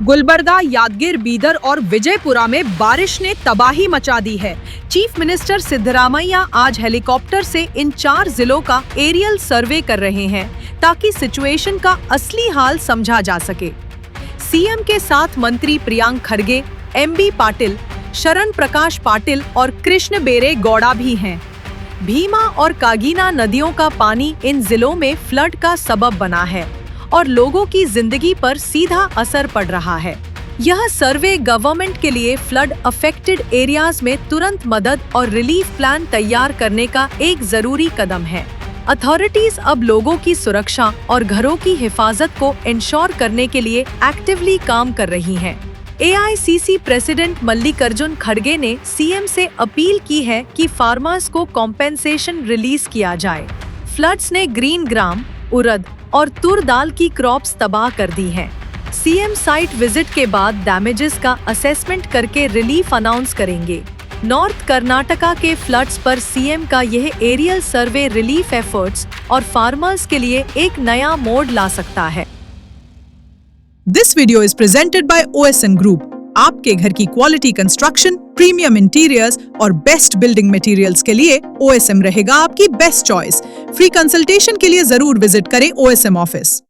गुलबर्गा, यादगीर, बीदर और विजयपुरा में बारिश ने तबाही मचा दी है। चीफ मिनिस्टर सिद्धरामैया आज हेलीकॉप्टर से इन 4 जिलों का एरियल सर्वे कर रहे हैं ताकि सिचुएशन का असली हाल समझा जा सके। सीएम के साथ मंत्री प्रियांक खरगे, एमबी पाटिल, शरण प्रकाश पाटिल और कृष्ण बेरे गौड़ा भी हैं। भीमा और कागीना नदियों का पानी इन जिलों में फ्लड का सबब बना है और लोगों की जिंदगी पर सीधा असर पड़ रहा है। यह सर्वे गवर्नमेंट के लिए फ्लड अफेक्टेड एरियाज में तुरंत मदद और रिलीफ प्लान तैयार करने का एक जरूरी कदम है। अथॉरिटीज अब लोगों की सुरक्षा और घरों की हिफाजत को इंश्योर करने के लिए एक्टिवली काम कर रही हैं। एआईसीसी प्रेसिडेंट मल्लिकार्जुन खड़गे ने सीएम से अपील की है कि फार्मर्स को कॉम्पेंसेशन रिलीज किया जाए। फ्लड्स ने ग्रीन ग्राम, उड़द और तुर दाल की क्रॉप्स तबाह कर दी हैं। सीएम साइट विजिट के बाद डैमेजेस का असेसमेंट करके रिलीफ अनाउंस करेंगे। नॉर्थ कर्नाटका के फ्लड्स पर सीएम का यह एरियल सर्वे रिलीफ एफर्ट्स और फार्मर्स के लिए एक नया मोड ला सकता है। This video is presented by OSN group. आपके घर की क्वालिटी कंस्ट्रक्शन, प्रीमियम इंटीरियर्स और बेस्ट बिल्डिंग मटेरियल्स के लिए OSM रहेगा आपकी बेस्ट चॉइस। फ्री कंसल्टेशन के लिए जरूर विजिट करें OSM ऑफिस।